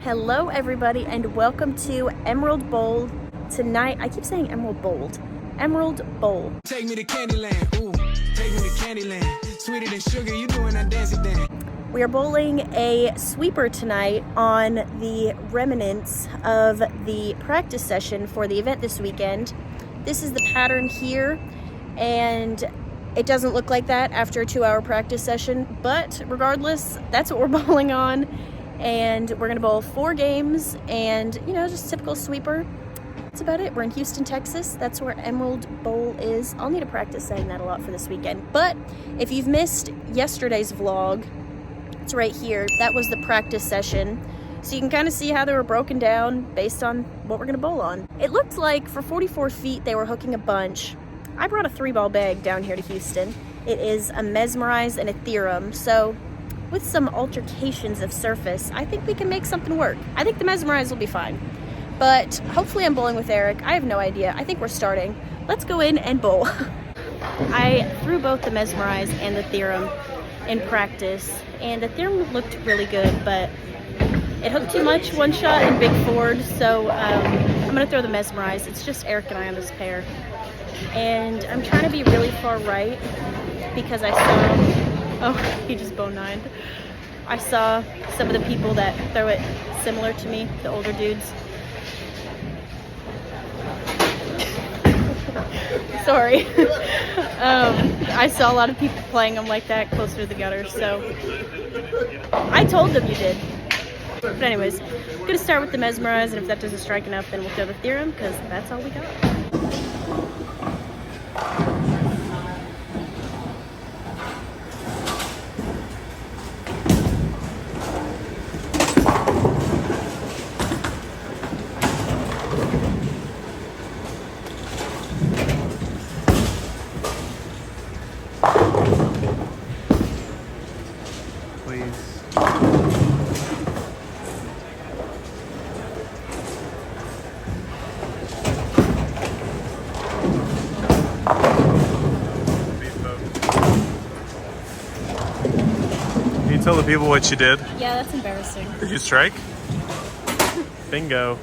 Hello everybody and welcome to Emerald Bowl. Tonight, I keep saying Emerald Bowl. Emerald Bowl. Take me to Candyland, ooh, take me to Candyland. Sweeter than sugar, you doing that dancey dance. We are bowling a sweeper tonight on the remnants of the practice session for the event this weekend. This is the pattern here, and it doesn't look like that after a 2-hour practice session, but regardless, that's what we're bowling on. And we're gonna bowl 4 games and, just typical sweeper. That's about it. We're in Houston, Texas. That's where Emerald Bowl is. I'll need to practice saying that a lot for this weekend. But if you've missed yesterday's vlog, it's right here. That was the practice session. So you can kind of see how they were broken down based on what we're gonna bowl on. It looked like for 44 feet, they were hooking a bunch. I brought a 3-ball bag down here to Houston. It is a Mesmerize and a Theorem. So with some altercations of surface, I think we can make something work. I think the Mesmerize will be fine. But hopefully I'm bowling with Eric. I have no idea. I think we're starting. Let's go in and bowl. I threw both the Mesmerize and the Theorem in practice, and the Theorem looked really good, but it hooked too much one shot in big forward, so I'm gonna throw the Mesmerize. It's just Eric and I on this pair. And I'm trying to be really far right because I saw, oh, he just bow-9'd. I saw some of the people that throw it similar to me, the older dudes. Sorry. I saw a lot of people playing them like that closer to the gutter, so I told them you did. But anyways, I'm gonna start with the Mesmerize, and if that doesn't strike enough, then we'll throw the Theorem, because that's all we got. Can you tell the people what you did? Yeah, that's embarrassing. Did you strike? Bingo.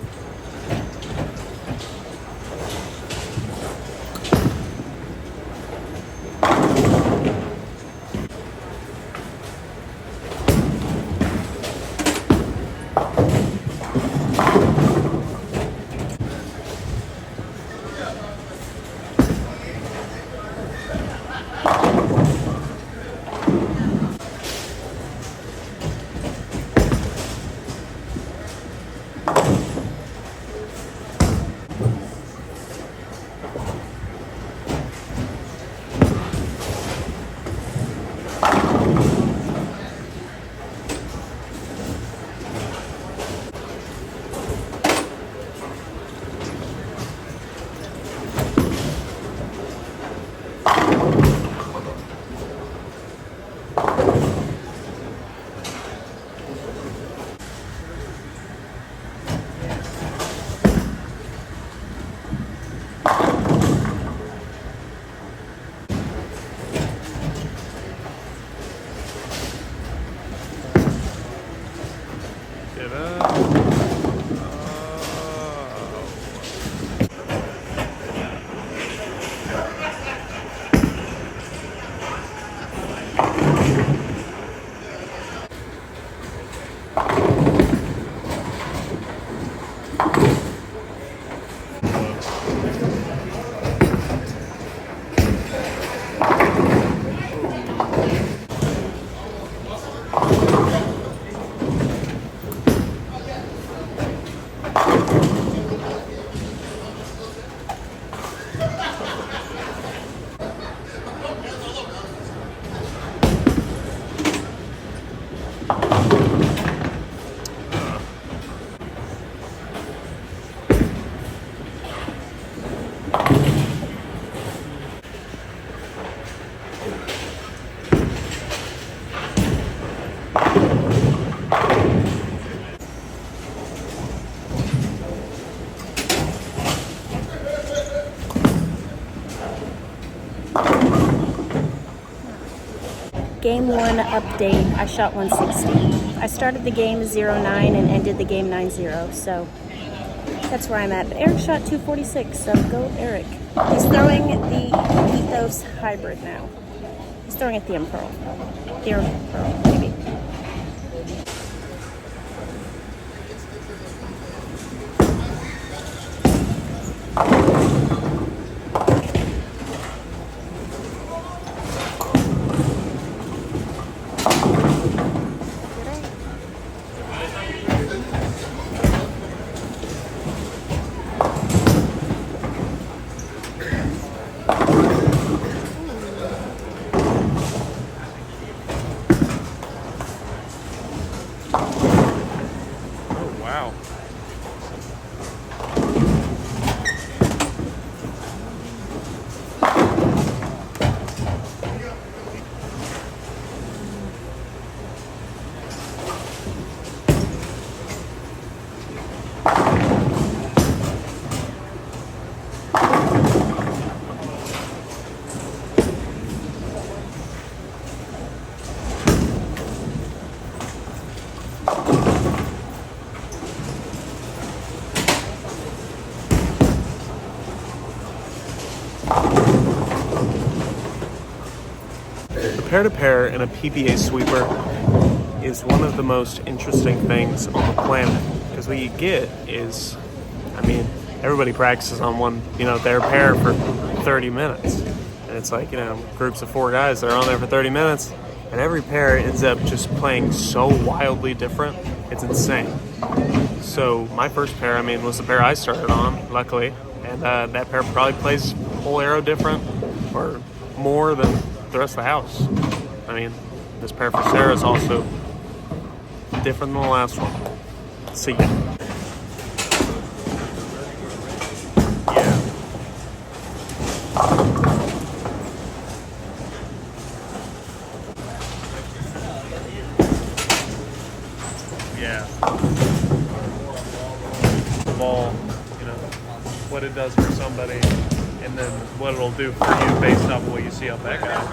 Game 1 update, I shot 160. I started the game 0-9 and ended the game 9-0, so that's where I'm at. But Eric shot 246, so go Eric. He's throwing the Ethos Hybrid now. He's throwing at the Impearl. The Impearl, maybe. Oh, wow. Pair-to-pair in a PBA sweeper is one of the most interesting things on the planet, because what you get is, I mean, everybody practices on one, their pair for 30 minutes. And it's like, groups of 4 guys that are on there for 30 minutes, and every pair ends up just playing so wildly different. It's insane. So my first pair, was the pair I started on, luckily, and that pair probably plays whole arrow different, or more than the rest of the house. This pair for Sarah is also different than the last one. See ya. Yeah. The ball, what it does for somebody, and then what it'll do for you based off of what you see on that guy.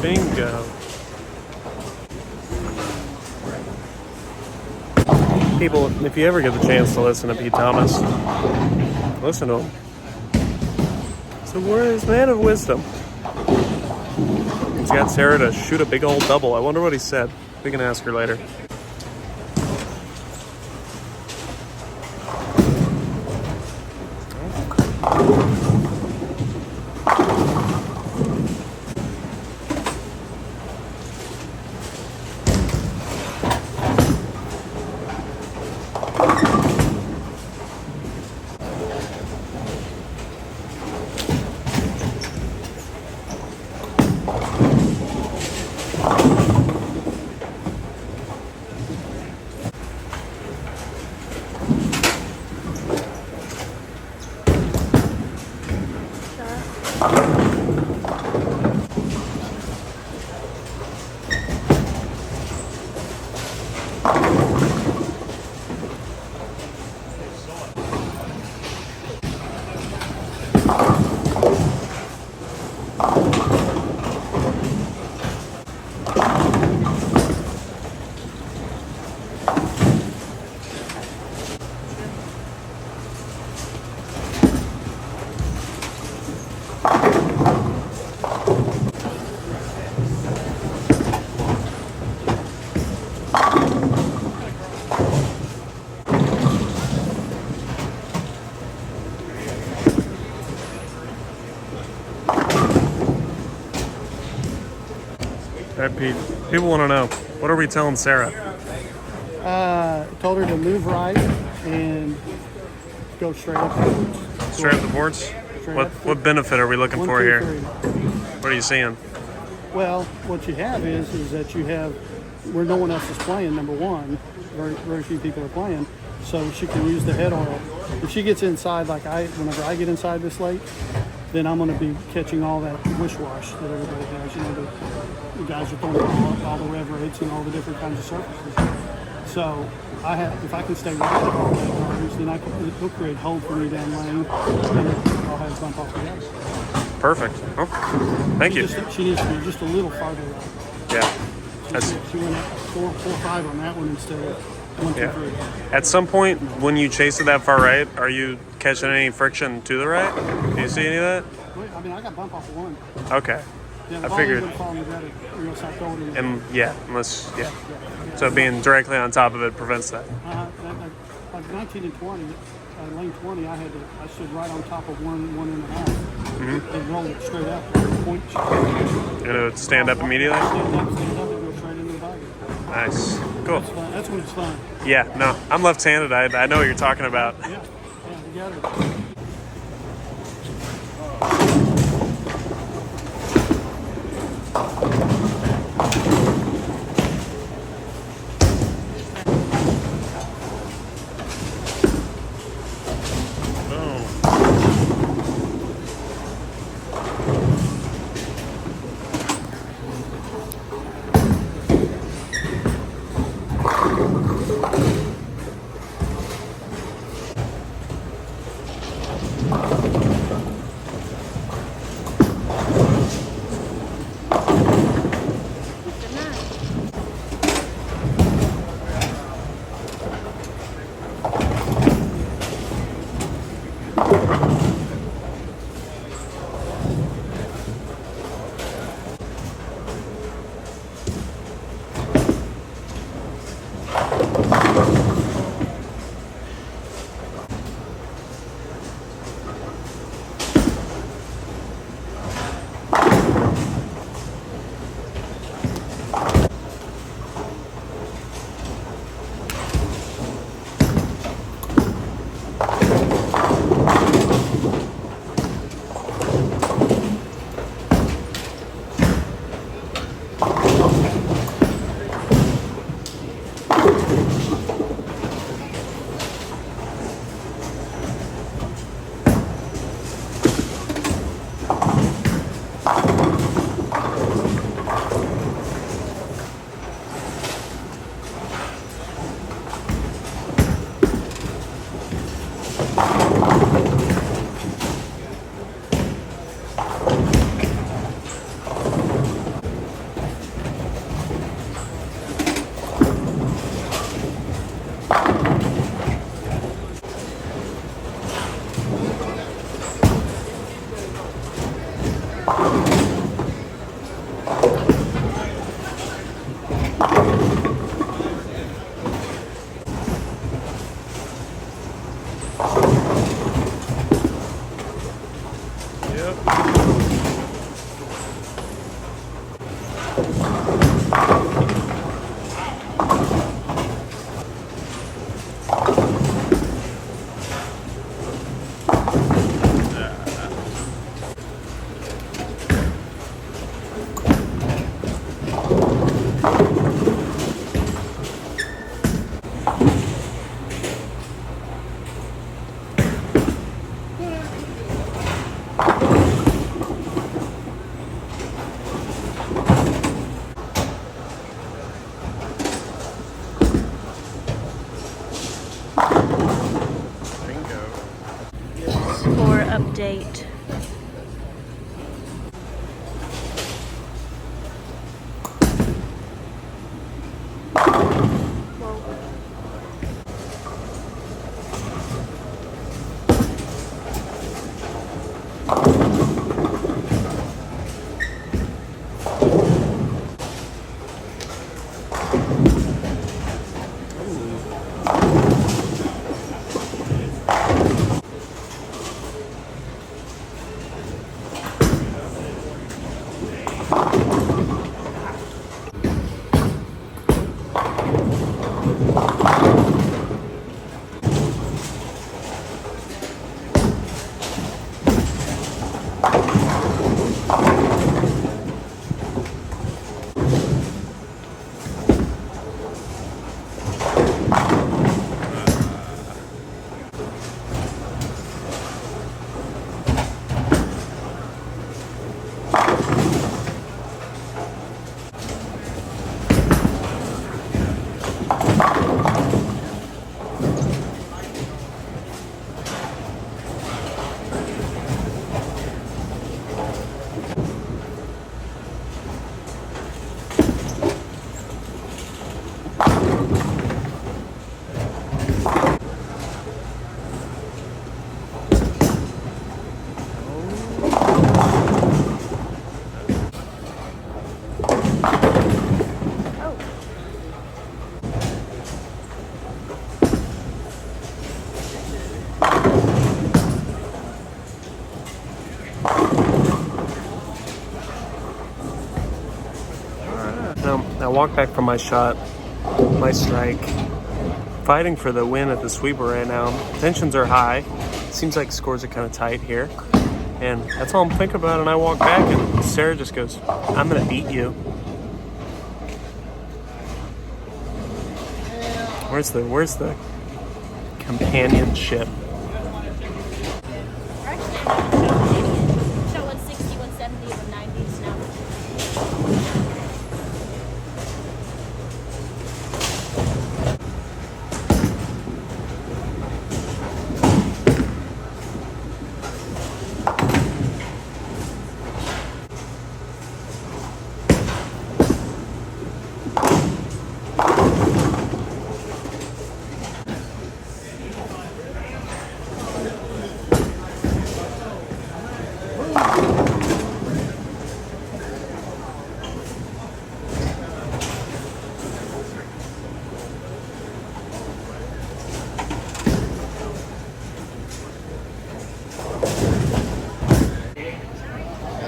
Bingo. People, if you ever get the chance to listen to Pete Thomas, listen to him. He's a wise man of wisdom. He's got Sarah to shoot a big old double. I wonder what he said. We can ask her later. Pete. People want to know, what are we telling Sarah? Told her to move right and go straight up the boards. Straight up the boards? Straight What up what benefit are we looking One, for two, here? three. What are you seeing? Well, what you have is that you have where no one else is playing. Number one, very few people are playing, so she can use the head oil. If she gets inside whenever I get inside this late, then I'm going to be catching all that wish wash that everybody has. You know, the guys are throwing all the rev rates and all the different kinds of surfaces. So if I can stay right at all that garbage, then it'll create hold for me down lane, and I'll have bump off the gas. Perfect. Oh, thank you. She needs to be just a little farther right. Yeah. She went up 4.5 on that one instead of 1, 2, Yeah. 3. At some point, when you chase it that far right, are you catching any friction to the right? Do you see any of that? Wait, I mean, I got bump off of one. Okay. Yeah, I figured. Unless. So being directly on top of it prevents that. Like 19 and 20, lane 20, I stood right on top of 1.5, and rolled it straight up. Point. And it would stand up immediately? Stand up, and go straight into the bag. Nice. Cool. That's when it's fun. Yeah, no, I'm left-handed. I know what you're talking about. Yeah, you got it. Score update. I walk back from my shot, my strike, fighting for the win at the sweeper right now. Tensions are high. Seems like scores are kind of tight here. And that's all I'm thinking about. And I walk back and Sarah just goes, I'm going to beat you. Where's the companionship? Shot 160, 170, 190s now.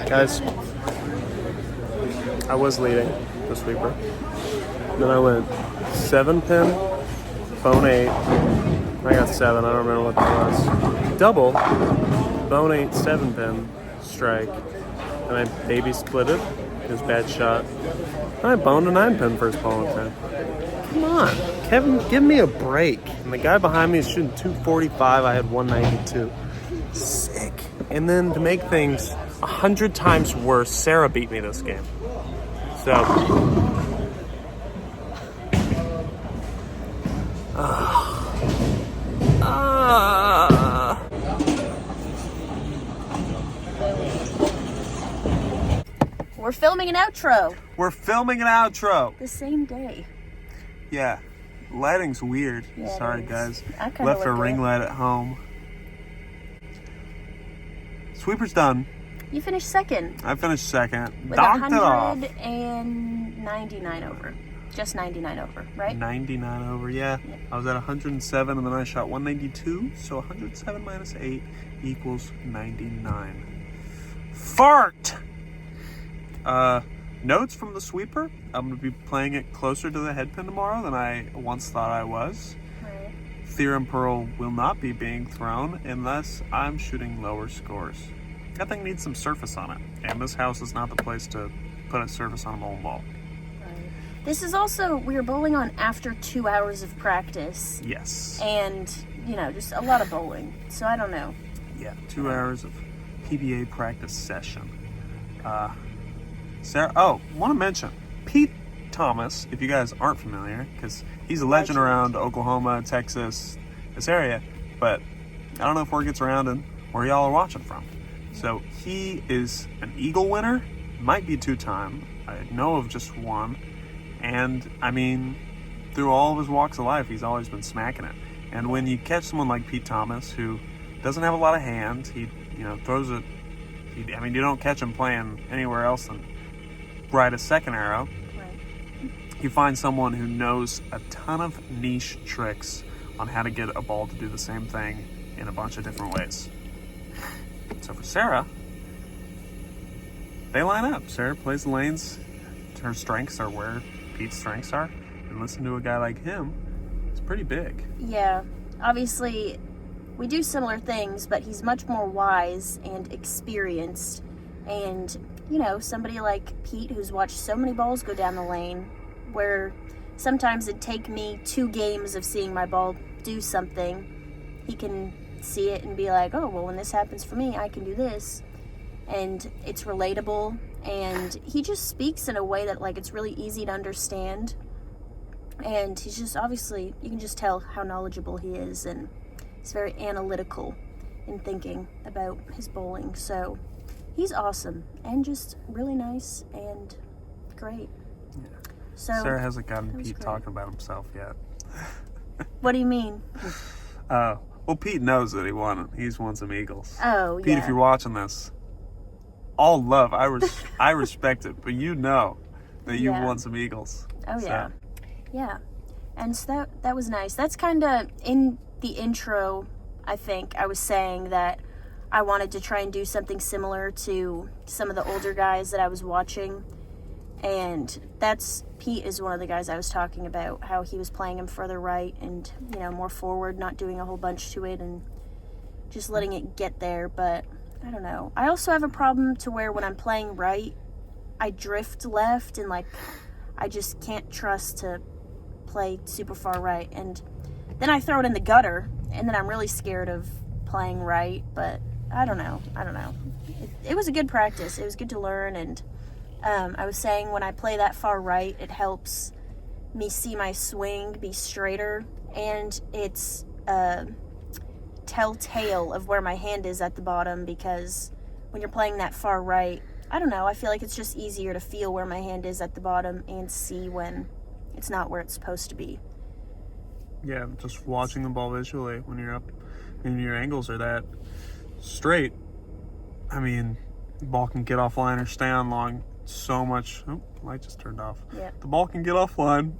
Guys, I was leading the sweeper. Then I went 7-pin, bone 8. I got 7, I don't remember what that was. Double, bone 8, 7-pin, strike. And I baby split it. It was a bad shot. And I boned a 9-pin first ball in time. Come on, Kevin, give me a break. And the guy behind me is shooting 245, I had 192. Sick. And then to make things 100 times worse, Sarah beat me this game. So, We're filming an outro we're filming an outro. the same day. Yeah, lighting's weird. Yeah, it Sorry, is. guys. I kinda Left a like ring it. light at home. Sweeper's done. You finished second I finished second. with Docked it off. 199 over. Just 99 over, right? 99 over, yeah. Yeah. I was at 107 and then I shot 192. So 107 minus 8 equals 99. Fart! Notes from the sweeper. I'm going to be playing it closer to the head pin tomorrow than I once thought I was. Right. Theorem Pearl will not be being thrown unless I'm shooting lower scores. That thing needs some surface on it. And this house is not the place to put a surface on a bowling ball. Right. This is also, we were bowling on after 2 hours of practice. Yes. And, you know, just a lot of bowling. So I don't know. Yeah, 2 hours of PBA practice session. Sarah, want to mention Pete Thomas, if you guys aren't familiar, because he's a legend around Oklahoma, Texas, this area, but I don't know if word gets around and where y'all are watching from. So he is an Eagle winner, might be 2-time. I know of just 1, and I mean, through all of his walks of life, he's always been smacking it. And when you catch someone like Pete Thomas, who doesn't have a lot of hand, he throws it. You don't catch him playing anywhere else than right a second arrow. Right. You find someone who knows a ton of niche tricks on how to get a ball to do the same thing in a bunch of different ways. So for Sarah, they line up. Sarah plays the lanes. Her strengths are where Pete's strengths are. And listen to a guy like him It's pretty big. Yeah, obviously we do similar things, but he's much more wise and experienced. And, you know, somebody like Pete, who's watched so many balls go down the lane, where sometimes it'd take me 2 games of seeing my ball do something, he can see it and be like, oh, well, when this happens for me, I can do this. And it's relatable, and he just speaks in a way that, like, it's really easy to understand. And he's just, obviously, you can just tell how knowledgeable he is, and he's very analytical in thinking about his bowling. So he's awesome and just really nice and great. Yeah. So Sarah hasn't gotten that was Pete great. talking about himself yet. What do you mean? Well, Pete knows that he's won some eagles. Oh, Pete, yeah. if you're watching this, all love. I respect it, but you know that you've Yeah. won some eagles. Oh, So, yeah. Yeah. And so that was nice. That's kind of in the intro, I think I was saying that I wanted to try and do something similar to some of the older guys that I was watching. And Pete is one of the guys I was talking about, how he was playing him further right and, you know, more forward, not doing a whole bunch to it and just letting it get there. But I don't know. I also have a problem to where when I'm playing right, I drift left and, like, I just can't trust to play super far right. And then I throw it in the gutter, and then I'm really scared of playing right. But I don't know. It was a good practice. It was good to learn. And I was saying when I play that far right, it helps me see my swing be straighter, and it's telltale of where my hand is at the bottom, because when you're playing that far right, I don't know, I feel like it's just easier to feel where my hand is at the bottom and see when it's not where it's supposed to be. Yeah, just watching the ball visually when you're up and your angles are that straight. I mean, the ball can get offline or stay on line so much. Oh, light just turned off. Yeah. The ball can get offline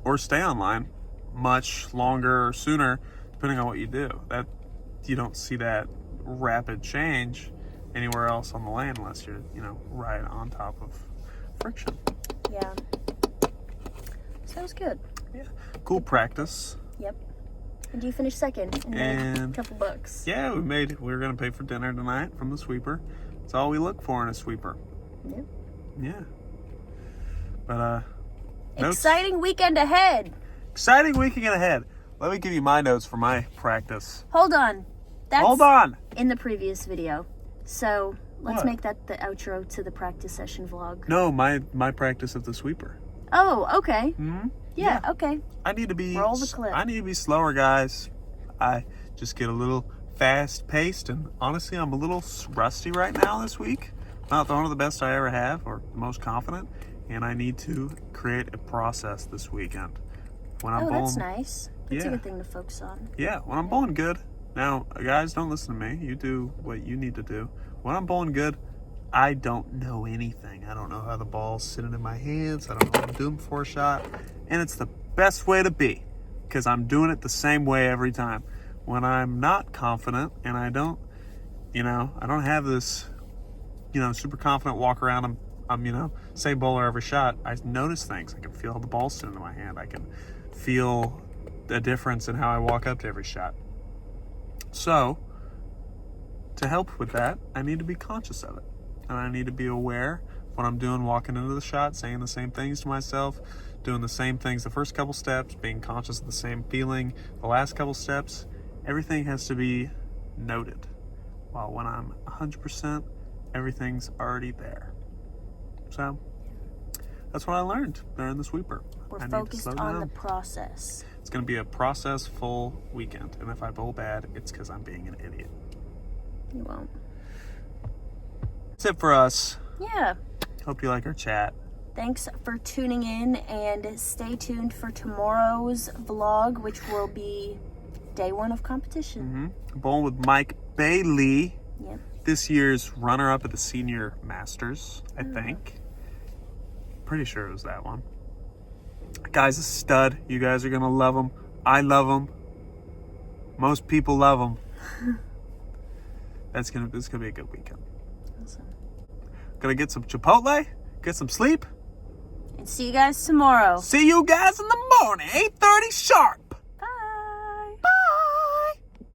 or stay on line much longer or sooner, depending on what you do. That you don't see that rapid change anywhere else on the lane unless you're, right on top of friction. Yeah. So that was good. Yeah. Cool practice. Yep. And you finished second and made a couple bucks. Yeah, we're gonna pay for dinner tonight from the sweeper. That's all we look for in a sweeper. Yep. Yeah. But notes? Exciting weekend ahead. Exciting weekend ahead. Let me give you my notes for my practice. Hold on. That's Hold on. in the previous video. So let's What? make that the outro to the practice session vlog. No, my practice of the sweeper. Oh, okay. Hmm? Yeah, okay. I need to be Roll the clip. I need to be slower, guys. I just get a little fast paced, and honestly, I'm a little rusty right now this week. Not one of the best I ever have, or the most confident, and I need to create a process this weekend. When I'm bowling, That's nice. That's Yeah. a good thing to focus on. Yeah, when I'm bowling good. Now, guys, don't listen to me. You do what you need to do. When I'm bowling good, I don't know anything. I don't know how the ball's sitting in my hands. I don't know what I'm doing before a shot. And it's the best way to be, because I'm doing it the same way every time. When I'm not confident and I don't have this, super confident walk around, I'm same bowler every shot, I notice things. I can feel how the ball's sitting in my hand. I can feel the difference in how I walk up to every shot. So, to help with that, I need to be conscious of it. And I need to be aware of what I'm doing walking into the shot, saying the same things to myself, doing the same things the first couple steps, being conscious of the same feeling the last couple steps. Everything has to be noted. While when I'm 100%, everything's already there. So, that's what I learned during the sweeper. We're I need to focused slow on down. the process. It's going to be a process-full weekend. And if I bowl bad, it's because I'm being an idiot. You won't. That's it for us. Yeah. Hope you like our chat. Thanks for tuning in, and stay tuned for tomorrow's vlog, which will be day 1 of competition. Bowling with Mike Bailey. Yep. This year's runner-up at the Senior Masters, I think. Pretty sure it was that one. Guy's a stud. You guys are going to love him. I love him. Most people love him. This is gonna be a good weekend. Awesome. Gonna get some Chipotle, get some sleep. And see you guys tomorrow. See you guys in the morning, 8:30 sharp.